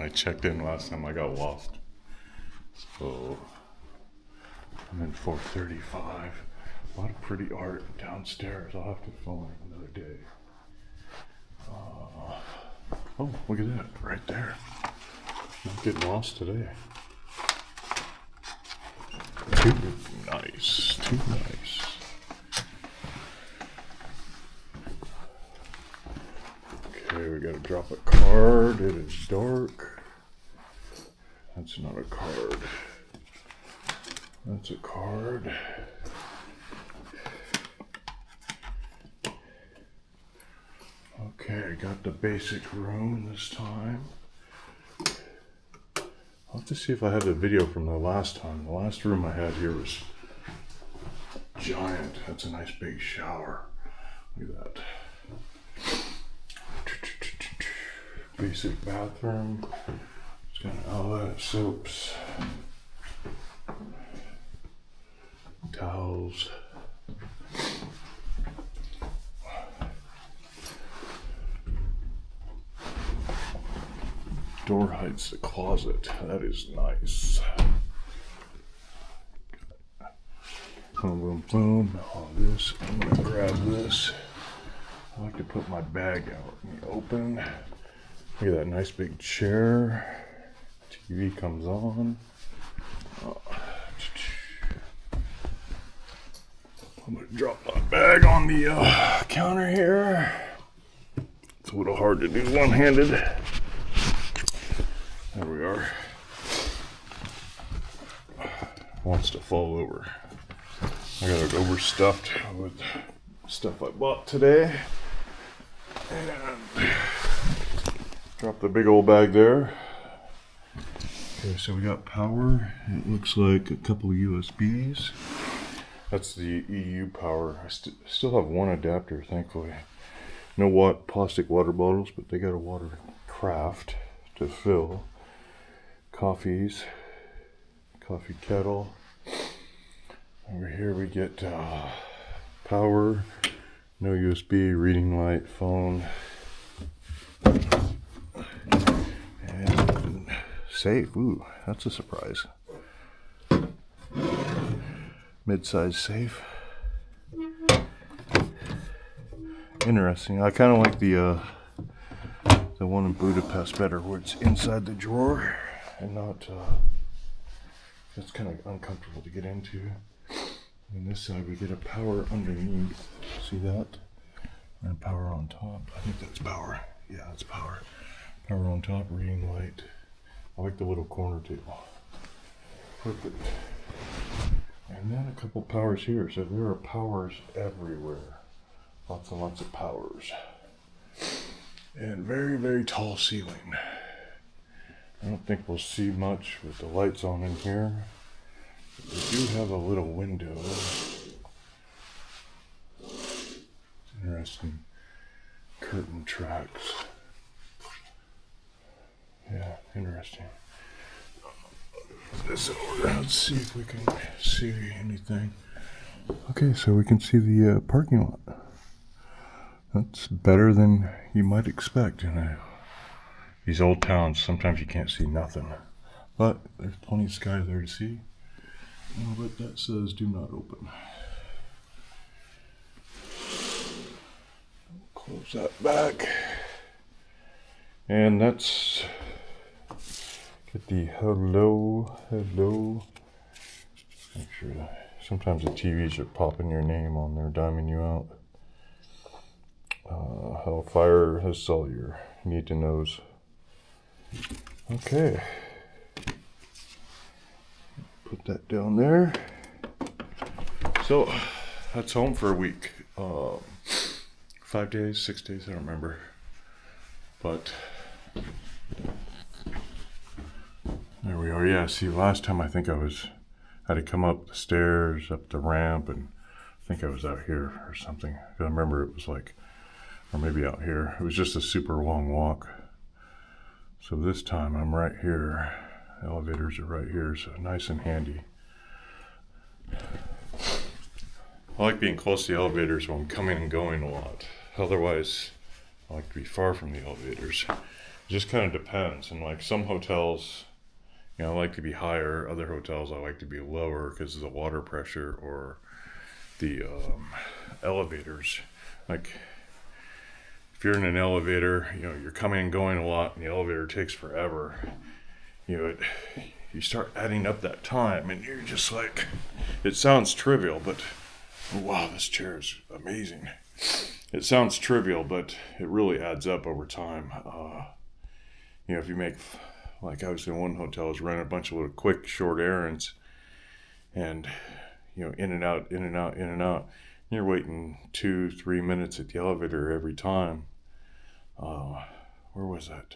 when I checked in last time, I got lost. So I'm in 435. A lot of pretty art downstairs. I'll have to film it another day. Oh, look at that, right there. Not getting lost today. Too nice, too nice. Okay, we gotta drop a card. It is dark. That's not a card. That's a card. Okay, got the basic room this time. I'll have to see if I have the video from the last time. The last room I had here was giant. That's a nice big shower. Look at that. Basic bathroom. It's got an outlet, soaps, towels. Door hides the closet. That is nice. Boom, boom, boom. All this. I'm gonna grab this. I like to put my bag out in the open. Look at that nice big chair. TV comes on. I'm gonna drop my bag on the counter here. It's a little hard to do one-handed. There we are. Wants to fall over. I got it overstuffed with stuff I bought today. And drop the big old bag there. Okay, so we got power. It looks like a couple of USBs. That's the EU power. I still have one adapter, thankfully. No plastic water bottles, but they got a water craft to fill. Coffee kettle. Over here we get power, no USB, reading light, phone, and safe. Ooh, that's a surprise. Mid-size safe. Interesting. I kind of like the one in Budapest better, where it's inside the drawer and not. It's kind of uncomfortable to get into. And this side we get a power underneath. See that? And power on top. I think that's power. Yeah, that's power. Power on top, reading light. I like the little corner table. Perfect. And then a couple powers here. So there are powers everywhere. Lots and lots of powers. And very, very tall ceiling. I don't think we'll see much with the lights on in here. We do have a little window. Interesting curtain tracks. Yeah, interesting. This over. Let's see if we can see anything. Okay, so we can see the parking lot. That's better than you might expect in these old towns. Sometimes you can't see nothing, but there's plenty of sky there to see. But that says do not open. Close that back. And that's get the hello. Make sure that sometimes the TVs are popping your name on there, diming you out. Hellfire has cellular. Need to knows. Okay. Put that down there. So that's home for a week. 5 days, 6 days, I don't remember. But there we are. Yeah, see, last time I think I had to come up the stairs, up the ramp, and I think I was out here or something. I remember it was like, or maybe out here. It was just a super long walk. So this time I'm right here. The elevators are right here, so nice and handy. I like being close to the elevators when I'm coming and going a lot. Otherwise, I like to be far from the elevators. just kind of depends. And like some hotels, I like to be higher. Other hotels, I like to be lower because of the water pressure or the elevators. Like if you're in an elevator, you're coming and going a lot, and the elevator takes forever. You start adding up that time, and you're just like, it sounds trivial, but wow, this chair is amazing. It sounds trivial, but it really adds up over time. If you make, like I was in one hotel, I was running a bunch of little quick, short errands, and in and out, in and out, in and out. You're waiting 2-3 minutes at the elevator every time. Where was that?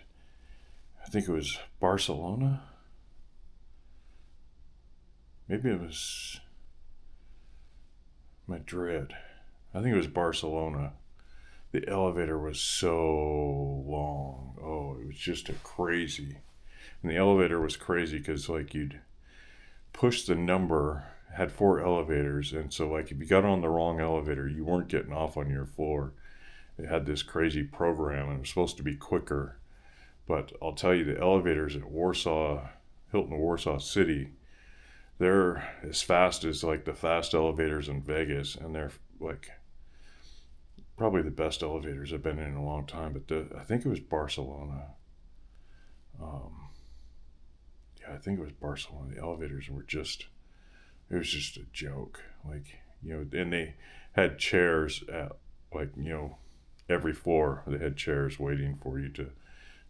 I think it was Barcelona. Maybe it was Madrid. I think it was Barcelona. The elevator was so long. Oh, it was just a crazy. And the elevator was crazy because like you'd push the number, had 4 elevators, and so like if you got on the wrong elevator, you weren't getting off on your floor. It had this crazy program, and it was supposed to be quicker. But I'll tell you, the elevators at Hilton Warsaw City, they're as fast as like the fast elevators in Vegas, and they're like probably the best elevators I've been in a long time. But I think it was Barcelona. I think it was Barcelona. The elevators were it was just a joke. Like, and they had chairs at like, every floor. They had chairs waiting for you to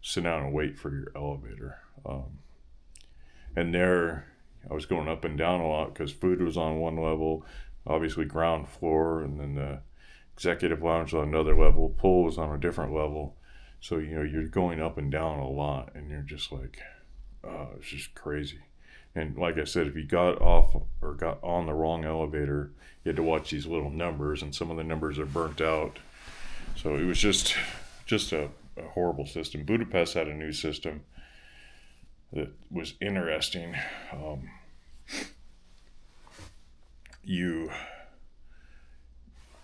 sit down and wait for your elevator. And there, I was going up and down a lot because food was on one level, obviously ground floor, and then the executive lounge was on another level, pool was on a different level. So, you're going up and down a lot, and you're just like, it's just crazy. And like I said, if you got off or got on the wrong elevator, you had to watch these little numbers, and some of the numbers are burnt out. So it was just a horrible system. Budapest had a new system that was interesting. You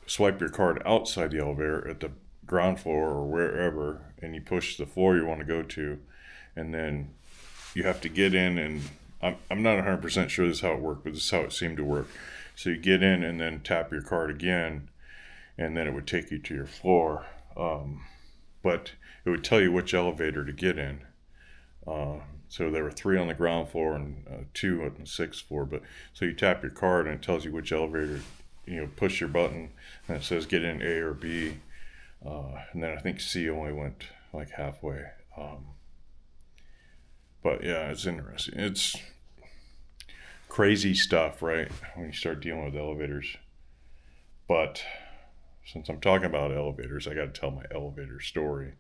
swipe your card outside the elevator at the ground floor or wherever, and you push the floor you want to go to, and then you have to get in, and I'm not 100% sure this is how it worked, but this is how it seemed to work. So you get in and then tap your card again, and then it would take you to your floor. But it would tell you which elevator to get in. So there were 3 on the ground floor and 2 on the 6th floor. But so you tap your card and it tells you which elevator. Push your button and it says get in A or B. And then I think C only went like halfway. But yeah, it's interesting. It's crazy stuff, right? When you start dealing with elevators. But since I'm talking about elevators, I got to tell my elevator story.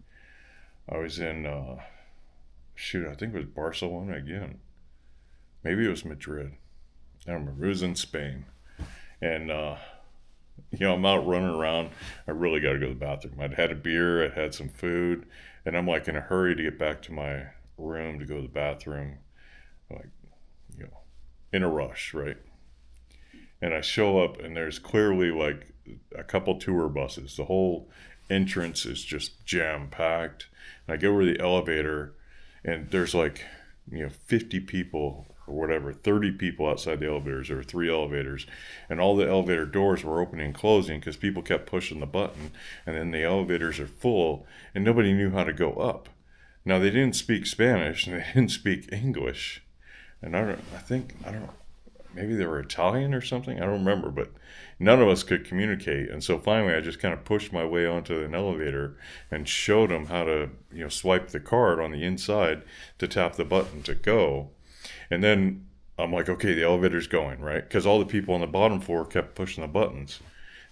I was in, I think it was Barcelona again. Maybe it was Madrid. I don't remember. It was in Spain. And, I'm out running around. I really got to go to the bathroom. I'd had a beer, I'd had some food, and I'm like in a hurry to get back to my room to go to the bathroom. Like, in a rush, right? And I show up, and there's clearly like a couple tour buses. The whole entrance is just jam packed. And I go over the elevator, and there's like 50 people or whatever, 30 people outside the elevators. There were 3 elevators, and all the elevator doors were opening and closing because people kept pushing the button, and then the elevators are full, and nobody knew how to go up. Now they didn't speak Spanish and they didn't speak English, and maybe they were Italian or something. I don't remember, but none of us could communicate. And so finally I just kind of pushed my way onto an elevator and showed them how to, swipe the card on the inside to tap the button to go. And then I'm like, okay, the elevator's going, right? Because all the people on the bottom floor kept pushing the buttons.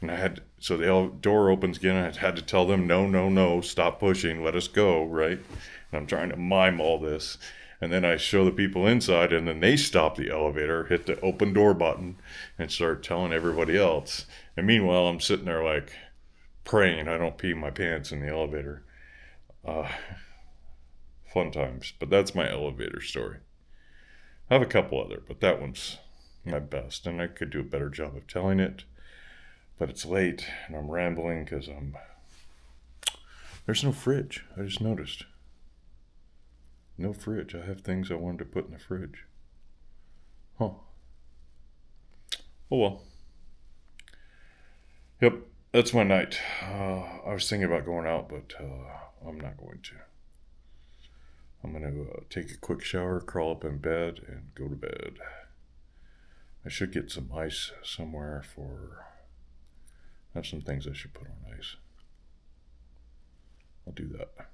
And so the door opens again. I had to tell them, no, stop pushing, let us go, right? And I'm trying to mime all this. And then I show the people inside, and then they stop the elevator, hit the open door button, and start telling everybody else. And meanwhile, I'm sitting there like praying I don't pee my pants in the elevator. Fun times. But that's my elevator story. I have a couple other, but that one's my best, and I could do a better job of telling it. But it's late, and I'm rambling because there's no fridge. I just noticed. No fridge. I have things I wanted to put in the fridge. Huh. Oh well. Yep, that's my night. I was thinking about going out, but I'm not going to. I'm going to take a quick shower, crawl up in bed, and go to bed. I should get some ice somewhere for... I have some things I should put on ice. I'll do that.